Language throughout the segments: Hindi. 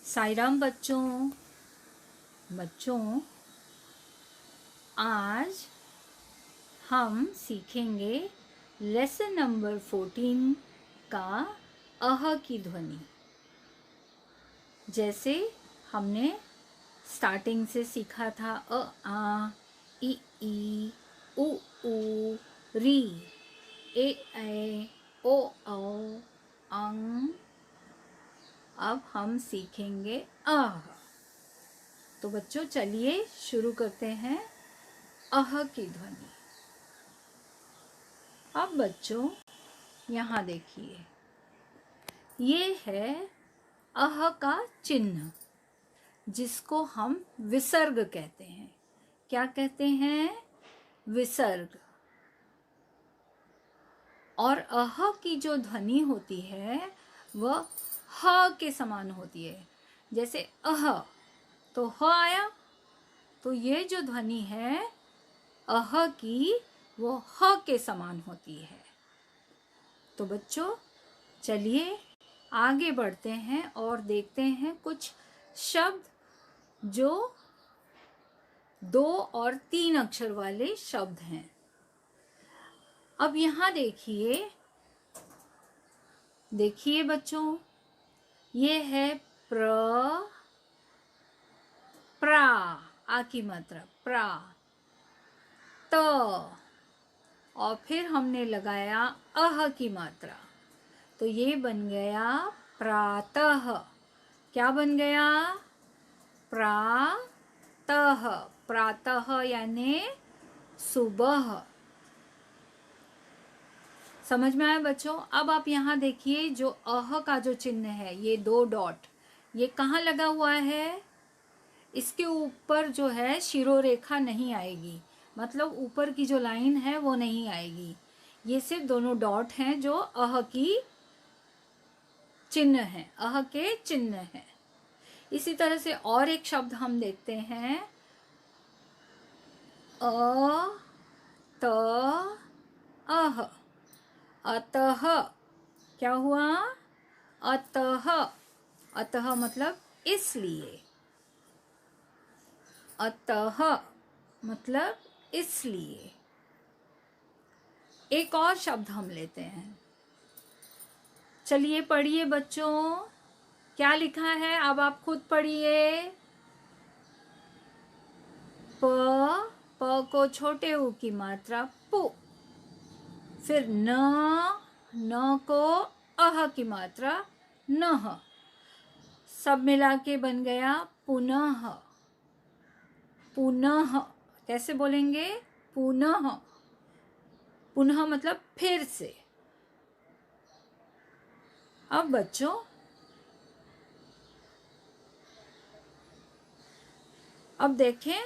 साई राम बच्चों। आज हम सीखेंगे लेसन नंबर 14 का अह की ध्वनि। जैसे हमने स्टार्टिंग से सीखा था अ आ ई उ ऊ री ए ओ औ अंग। अब हम सीखेंगे आह। तो बच्चों चलिए शुरू करते हैं अह की ध्वनि। अब बच्चों यहाँ देखिए, ये है अह का चिन्ह जिसको हम विसर्ग कहते हैं। क्या कहते हैं? विसर्ग। और अह की जो ध्वनि होती है वह ह के समान होती है। जैसे अह तो ह आया, तो ये जो ध्वनि है अह की वो ह के समान होती है। तो बच्चों चलिए आगे बढ़ते हैं और देखते हैं कुछ शब्द जो 2 और 3 अक्षर वाले शब्द हैं। अब यहाँ देखिए बच्चों, ये है प्रा, आ की मात्रा प्रा, त, और फिर हमने लगाया अह की मात्रा, तो ये बन गया प्रातः। क्या बन गया? प्रातः। प्रातः यानी सुबह। समझ में आया बच्चों? अब आप यहाँ देखिए, जो अह का जो चिन्ह है, ये 2 डॉट, ये कहाँ लगा हुआ है? इसके ऊपर जो है शिरोरेखा नहीं आएगी, मतलब ऊपर की जो लाइन है वो नहीं आएगी। ये सिर्फ दोनों डॉट हैं जो अह की चिन्ह है, अह के चिन्ह है। इसी तरह से और एक शब्द हम देखते हैं, अ त अह, अतः। क्या हुआ? अतः। अतः मतलब इसलिए। अतः मतलब इसलिए। एक और शब्द हम लेते हैं। चलिए पढ़िए बच्चों, क्या लिखा है? अब आप खुद पढ़िए। प को छोटे ऊ की मात्रा पु, फिर न को अह की मात्रा नह, सब मिला के बन गया पुनः। पुनः कैसे बोलेंगे? पुनः। पुनः मतलब फिर से। अब बच्चों अब देखें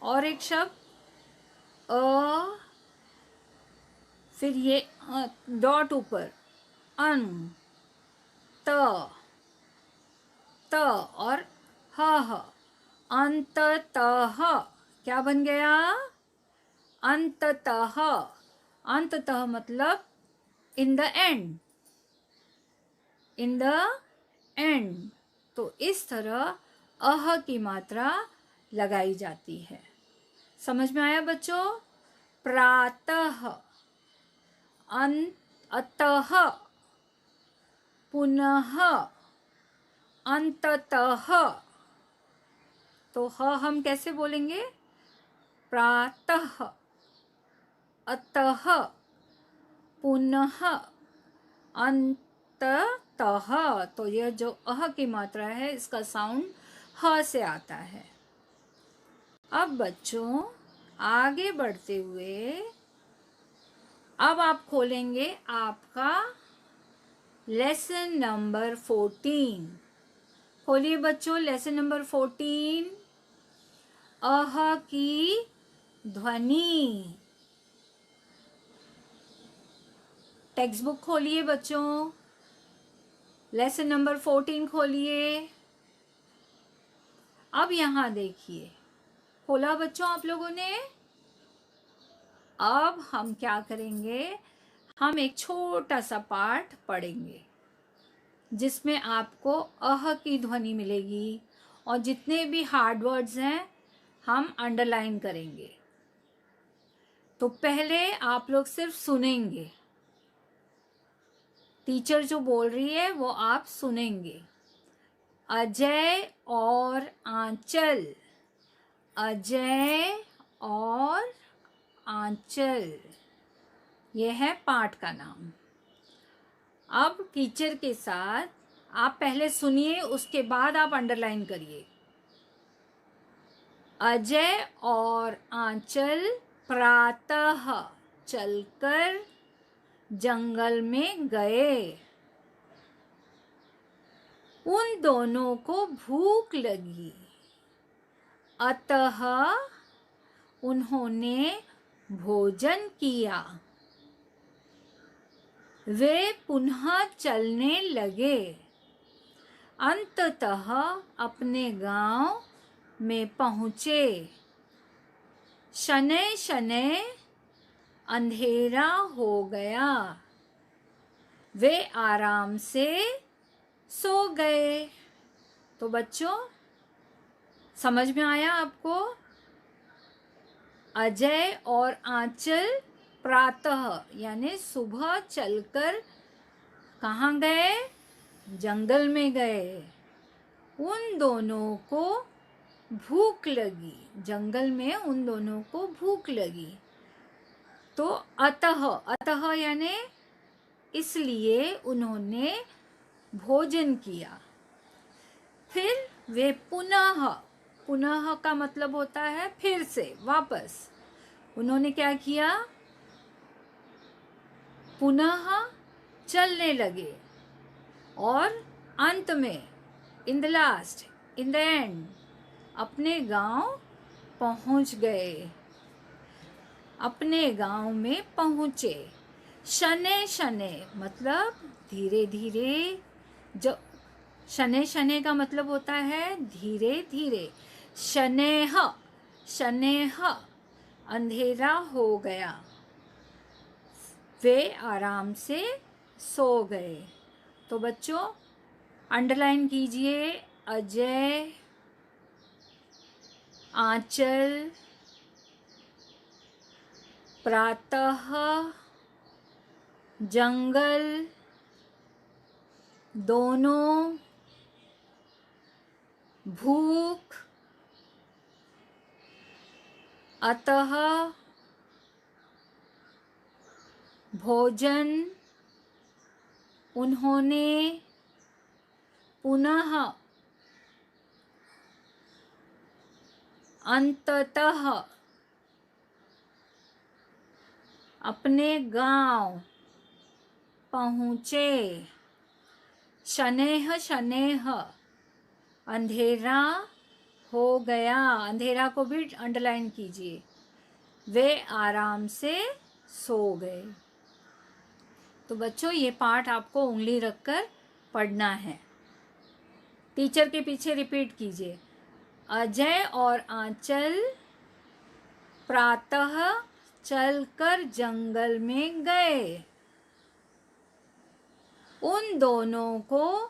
और एक शब्द अ, फिर ये डॉट ऊपर अन, त और ह, अंततः। क्या बन गया? अंततः। अंततः मतलब in the end, in the end. तो इस तरह अह की मात्रा लगाई जाती है। समझ में आया बच्चों? प्रातः, अतः, पुनः, अंततः। तो ह हम कैसे बोलेंगे? प्रातः, अतः, पुनः, अंततः। तो यह जो अह की मात्रा है इसका साउंड ह से आता है। अब बच्चों आगे बढ़ते हुए अब आप खोलेंगे आपका लेसन नंबर 14। खोलिए बच्चों लेसन नंबर 14, अह की ध्वनि। टेक्स्ट बुक खोलिए बच्चों, लेसन नंबर 14 खोलिए। अब यहाँ देखिए, खोला बच्चों आप लोगों ने? अब हम क्या करेंगे? हम एक छोटा सा पाठ पढ़ेंगे जिसमें आपको अह की ध्वनि मिलेगी और जितने भी हार्ड वर्ड्स हैं हम अंडरलाइन करेंगे। तो पहले आप लोग सिर्फ सुनेंगे, टीचर जो बोल रही है वो आप सुनेंगे। अजय और आंचल, अजय और आंचल, यह है पाठ का नाम। अब टीचर के साथ आप पहले सुनिए, उसके बाद आप अंडरलाइन करिए। अजय और आंचल प्रातः चलकर जंगल में गए। उन दोनों को भूख लगी, अतः उन्होंने भोजन किया। वे पुनः चलने लगे। अंततः अपने गांव में पहुंचे। शनैः शनैः अंधेरा हो गया। वे आराम से सो गए। तो बच्चों समझ में आया आपको? अजय और आंचल प्रातः यानी सुबह चलकर कहाँ गए? जंगल में गए। उन दोनों को भूख लगी, जंगल में उन दोनों को भूख लगी। तो अतः यानी इसलिए उन्होंने भोजन किया। फिर वे पुनः का मतलब होता है फिर से, वापस। उन्होंने क्या किया? पुनः चलने लगे और अंत में in the last, in the end अपने गांव पहुंच गए। अपने गांव में पहुंचे। शनैः शनैः मतलब धीरे धीरे। जो शनैः शनैः का मतलब होता है धीरे धीरे। शनैः शनैः अंधेरा हो गया। वे आराम से सो गए। तो बच्चों अंडरलाइन कीजिए। अजय, आंचल, प्रातः, जंगल, दोनों, भूख, अतः, भोजन, उन्होंने, पुनः, अंततः, अपने गांव पहुंचे। शनैः शनैः अंधेरा हो गया। अंधेरा को भी अंडरलाइन कीजिए। वे आराम से सो गए। तो बच्चों ये पाठ आपको उंगली रखकर पढ़ना है। टीचर के पीछे रिपीट कीजिए। अजय और आंचल प्रातः चलकर जंगल में गए। उन दोनों को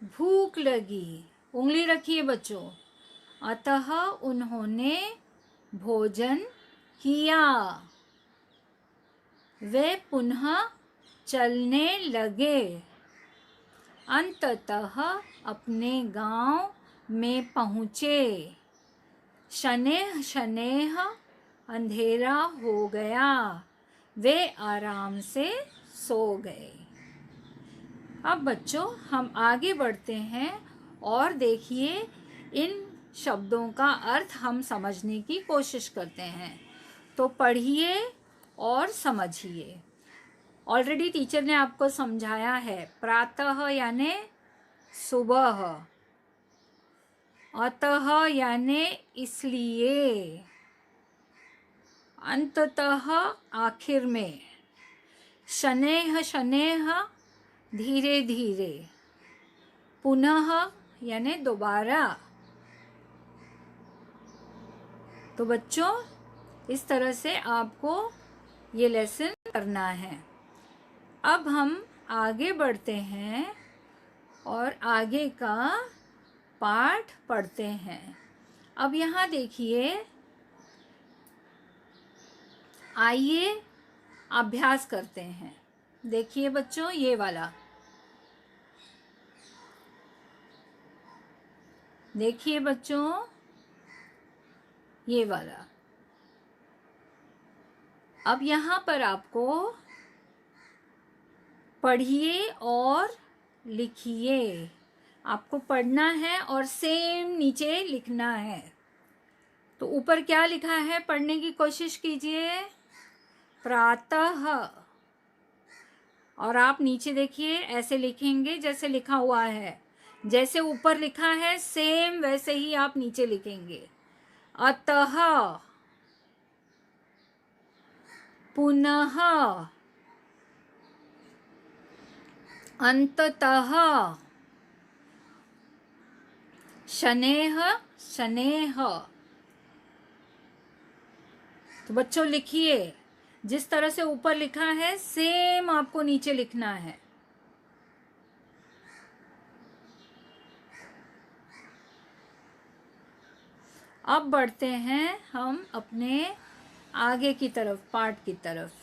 भूख लगी। उंगली रखिए बच्चों। अतः उन्होंने भोजन किया। वे पुनः चलने लगे। अंततः अपने गांव में पहुंचे। शनैः शनैः अंधेरा हो गया। वे आराम से सो गए। अब बच्चों हम आगे बढ़ते हैं और देखिए इन शब्दों का अर्थ हम समझने की कोशिश करते हैं। तो पढ़िए और समझिए। ऑलरेडी टीचर ने आपको समझाया है। प्रातः यानी सुबह, अतः यानी इसलिए, अंततः आखिर में, शनैः शनैः धीरे धीरे, पुनः यानी दोबारा। तो बच्चों इस तरह से आपको ये लेसन करना है। अब हम आगे बढ़ते हैं और आगे का पाठ पढ़ते हैं। अब यहाँ देखिए, आइए अभ्यास करते हैं। देखिए बच्चों, ये वाला देखिए बच्चों, ये वाला। अब यहाँ पर आपको पढ़िए और लिखिए। आपको पढ़ना है और सेम नीचे लिखना है। तो ऊपर क्या लिखा है, पढ़ने की कोशिश कीजिए। प्रातः। और आप नीचे देखिए, ऐसे लिखेंगे जैसे लिखा हुआ है। जैसे ऊपर लिखा है सेम वैसे ही आप नीचे लिखेंगे। अतः, पुनः, अंततः, शनैः, शनैः। तो बच्चों लिखिए, जिस तरह से ऊपर लिखा है सेम आपको नीचे लिखना है। अब बढ़ते हैं हम अपने आगे की तरफ, पाठ की तरफ।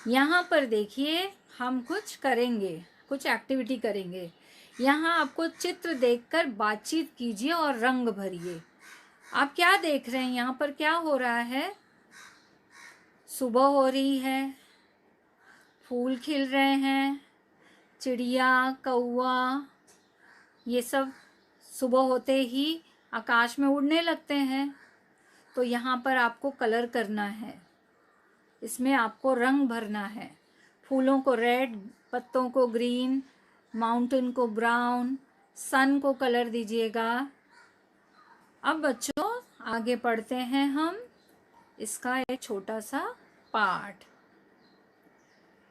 यहाँ पर देखिए, हम कुछ करेंगे, कुछ एक्टिविटी करेंगे। यहाँ आपको चित्र देखकर बातचीत कीजिए और रंग भरिए। आप क्या देख रहे हैं, यहाँ पर क्या हो रहा है? सुबह हो रही है, फूल खिल रहे हैं, चिड़िया, कौवा, ये सब सुबह होते ही आकाश में उड़ने लगते हैं। तो यहाँ पर आपको कलर करना है, इसमें आपको रंग भरना है। फूलों को रेड, पत्तों को ग्रीन, माउंटेन को ब्राउन, सन को कलर दीजिएगा। अब बच्चों आगे पढ़ते हैं हम इसका एक छोटा सा पाठ।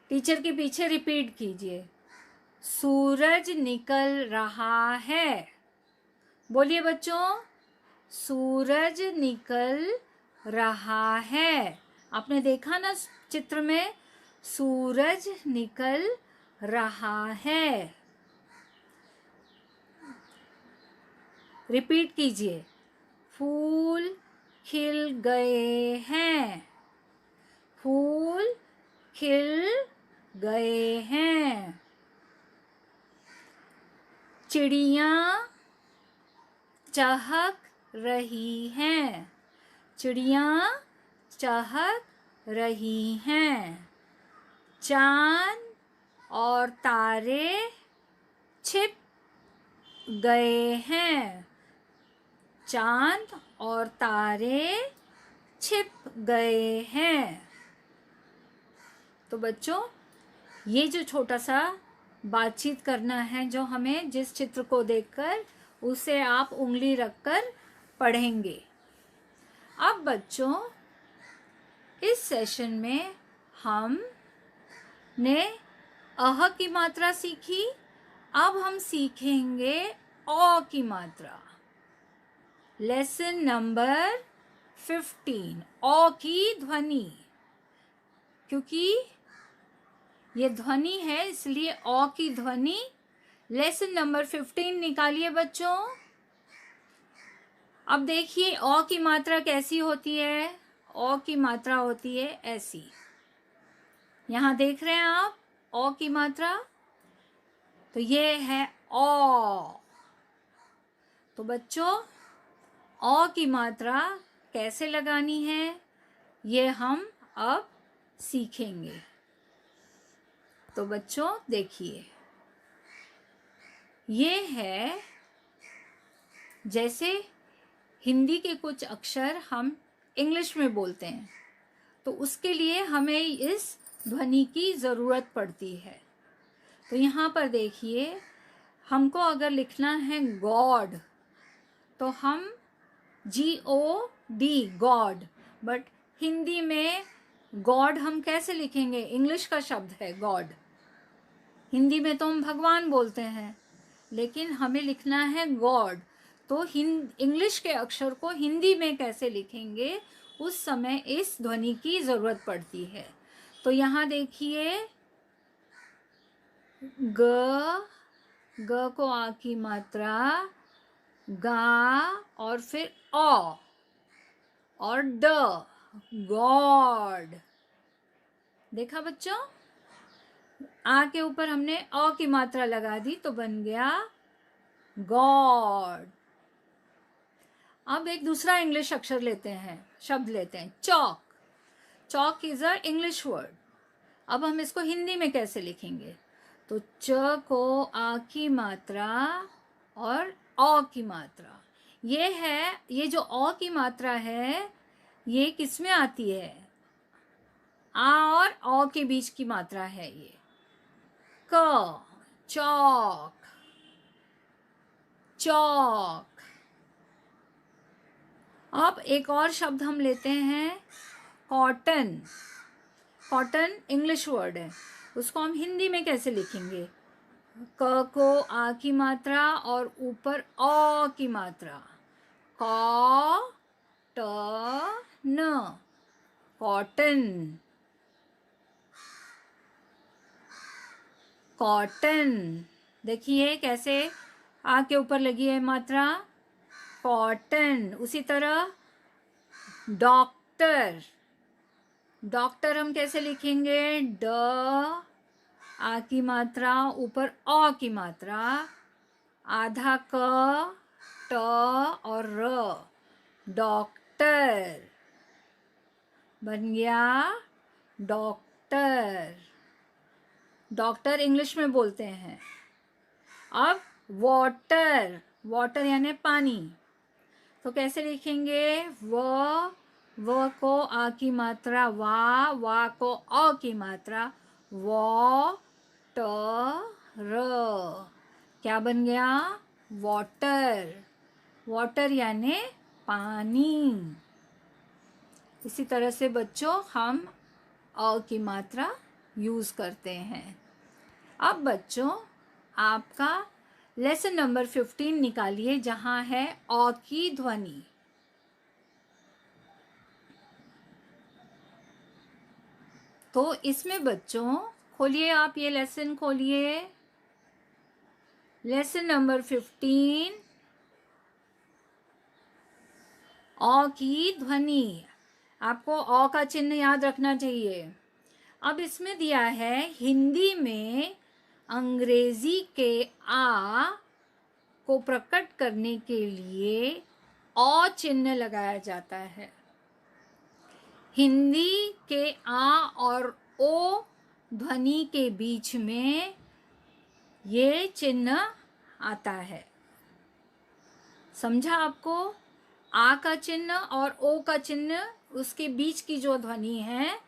टीचर के पीछे रिपीट कीजिए। सूरज निकल रहा है। बोलिए बच्चों, सूरज निकल रहा है। आपने देखा ना चित्र में, सूरज निकल रहा है। रिपीट कीजिए। फूल खिल गए हैं। फूल खिल गए हैं। चिड़ियाँ चहक रही हैं। चिड़ियाँ चहक रही हैं। चाँद और तारे छिप गए हैं। चाँद और तारे छिप गए हैं। तो बच्चों, ये जो छोटा सा बातचीत करना है, जो हमें जिस चित्र को देखकर उसे आप उंगली रखकर पढ़ेंगे। अब बच्चों, इस सेशन में हमने अह की मात्रा सीखी। अब हम सीखेंगे औ की मात्रा। लेसन नंबर 15, औ की ध्वनि। क्योंकि ये ध्वनि है इसलिए औ की ध्वनि। लेसन नंबर 15 निकालिए बच्चों। अब देखिए औ की मात्रा कैसी होती है। औ की मात्रा होती है ऐसी। यहाँ देख रहे हैं आप औ की मात्रा। तो ये है औ। तो बच्चों, औ की मात्रा कैसे लगानी है ये हम अब सीखेंगे। तो बच्चों देखिए, ये है जैसे हिंदी के कुछ अक्षर हम इंग्लिश में बोलते हैं, तो उसके लिए हमें इस ध्वनि की ज़रूरत पड़ती है। तो यहाँ पर देखिए, हमको अगर लिखना है गॉड, तो हम GOD, गॉड। बट हिंदी में गॉड हम कैसे लिखेंगे? इंग्लिश का शब्द है गॉड। हिंदी में तो हम भगवान बोलते हैं, लेकिन हमें लिखना है गॉड। तो इंग्लिश के अक्षर को हिंदी में कैसे लिखेंगे, उस समय इस ध्वनि की ज़रूरत पड़ती है। तो यहाँ देखिए, ग, ग को आ की मात्रा, गा और फिर औ और ड, गॉड। देखा बच्चों, आ के ऊपर हमने अ की मात्रा लगा दी तो बन गया गॉड। अब एक दूसरा इंग्लिश अक्षर लेते हैं, शब्द लेते हैं, चौक। चौक इज अ इंग्लिश वर्ड। अब हम इसको हिंदी में कैसे लिखेंगे? तो च को आ की मात्रा और औ की मात्रा, ये है, ये जो औ की मात्रा है ये किस में आती है? आ और औ के बीच की मात्रा है ये। क, चौक, चौक। अब एक और शब्द हम लेते हैं, कॉटन। कॉटन इंग्लिश वर्ड है, उसको हम हिंदी में कैसे लिखेंगे? क को आ की मात्रा और ऊपर औ की मात्रा, कॉ ट न, कॉटन, कॉटन। देखिए कैसे आ के ऊपर लगी है मात्रा, कॉटन। उसी तरह डॉक्टर, डॉक्टर हम कैसे लिखेंगे? ड आ की मात्रा ऊपर औ की मात्रा, आधा क ट और र, डॉक्टर, बन गया डॉक्टर। डॉक्टर इंग्लिश में बोलते हैं। अब वाटर, वाटर यानी पानी, तो कैसे लिखेंगे? व को आ की मात्रा वा को अ की मात्रा, व ट र, क्या बन गया? वाटर। वाटर यानी पानी। इसी तरह से बच्चों हम अ की मात्रा यूज करते हैं। अब बच्चों आपका लेसन नंबर 15 निकालिए, जहां है अ की ध्वनि। तो इसमें बच्चों खोलिए, आप ये लेसन खोलिए, लेसन नंबर 15, अ की ध्वनि। आपको अ का चिन्ह याद रखना चाहिए। अब इसमें दिया है हिंदी में अंग्रेजी के आ को प्रकट करने के लिए अ चिन्ह लगाया जाता है। हिंदी के आ और ओ ध्वनि के बीच में ये चिन्ह आता है। समझा आपको? आ का चिन्ह और ओ का चिन्ह, उसके बीच की जो ध्वनि है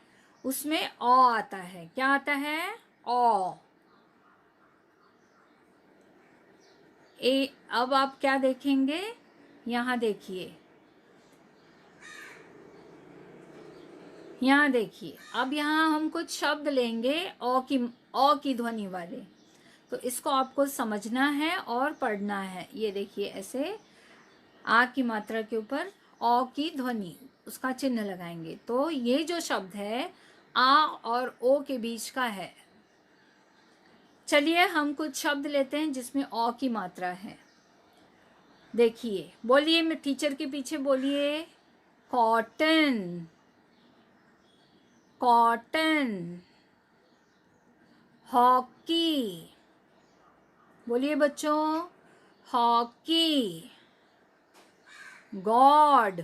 उसमें अ आता है। क्या आता है? अ। अब आप क्या देखेंगे? यहां देखिए, यहाँ देखिए। अब यहाँ हम कुछ शब्द लेंगे अ की ध्वनि वाले, तो इसको आपको समझना है और पढ़ना है। ये देखिए, ऐसे आ की मात्रा के ऊपर अ की ध्वनि, उसका चिन्ह लगाएंगे। तो ये जो शब्द है आ और ओ के बीच का है। चलिए हम कुछ शब्द लेते हैं जिसमें अ की मात्रा है। देखिए, बोलिए, मैं टीचर के पीछे बोलिए, कॉटन, कॉटन। हॉकी, बोलिए बच्चों, hockey. God,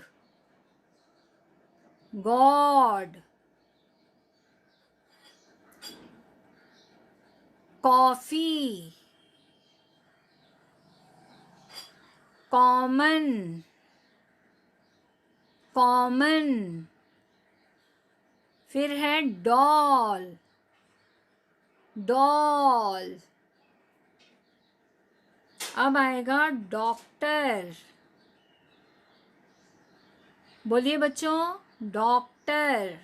God. Coffee, common, common. फिर है डॉल, डॉल। अब आएगा डॉक्टर, बोलिए बच्चों, डॉक्टर।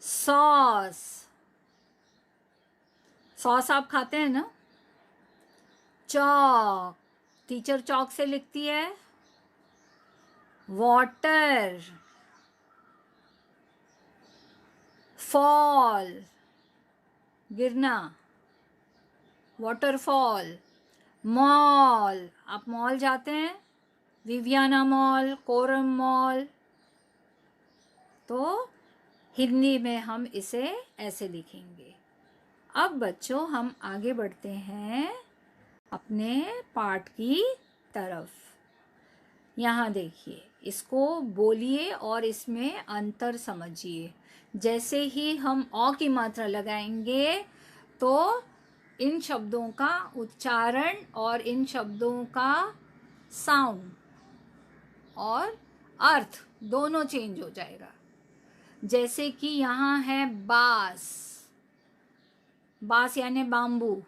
सॉस, सॉस आप खाते हैं ना? चॉक, टीचर चॉक से लिखती है। वाटर, फॉल, गिरना। वाटरफॉल। मॉल, आप मॉल जाते हैं, विवियाना मॉल, कोरम मॉल, तो हिंदी में हम इसे ऐसे लिखेंगे। अब बच्चों हम आगे बढ़ते हैं अपने पाठ की तरफ। यहाँ देखिए, इसको बोलिए और इसमें अंतर समझिए। जैसे ही हम अ की मात्रा लगाएंगे तो इन शब्दों का उच्चारण और इन शब्दों का साउंड और अर्थ दोनों चेंज हो जाएगा। जैसे कि यहाँ है बांस, बांस यानी बाम्बू,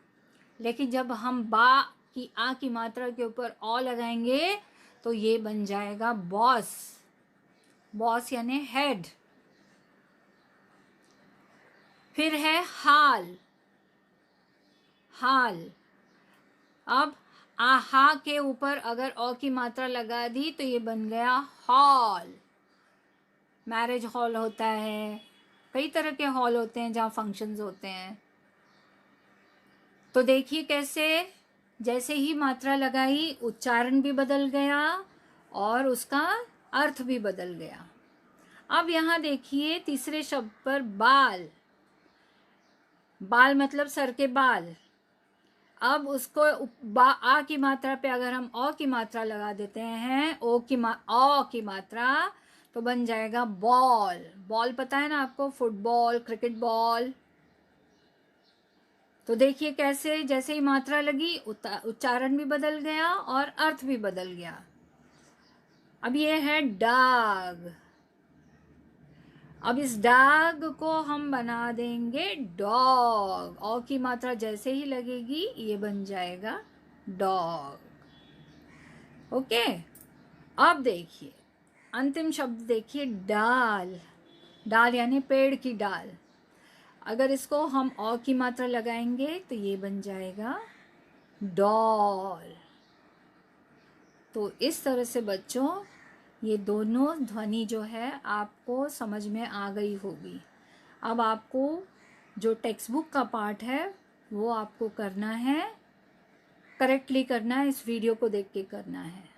लेकिन जब हम बा की आ की मात्रा के ऊपर अ लगाएंगे तो ये बन जाएगा बॉस। बॉस यानी हेड। फिर है हाल, हाल। अब आहा के ऊपर अगर अ की मात्रा लगा दी तो ये बन गया हॉल। मैरिज हॉल होता है, कई तरह के हॉल होते हैं जहाँ फंक्शंस होते हैं। तो देखिए कैसे जैसे ही मात्रा लगाई उच्चारण भी बदल गया और उसका अर्थ भी बदल गया। अब यहाँ देखिए तीसरे शब्द पर बाल। बाल मतलब सर के बाल। अब उसको आ की मात्रा पे अगर हम अ की मात्रा लगा देते हैं, अ की मात्रा, तो बन जाएगा बॉल। बॉल पता है ना आपको, फुटबॉल, क्रिकेट बॉल। तो देखिए कैसे जैसे ही मात्रा लगी उच्चारण भी बदल गया और अर्थ भी बदल गया। अब ये है डाग। अब इस डाग को हम बना देंगे डॉग। अ की मात्रा जैसे ही लगेगी ये बन जाएगा डॉग। ओके। अब देखिए अंतिम शब्द देखिए, डाल। डाल यानी पेड़ की डाल। अगर इसको हम अ की मात्रा लगाएंगे तो ये बन जाएगा डॉल। तो इस तरह से बच्चों ये दोनों ध्वनि जो है आपको समझ में आ गई होगी। अब आपको जो टेक्स्ट बुक का पार्ट है वो आपको करना है, करेक्टली करना है, इस वीडियो को देख के करना है।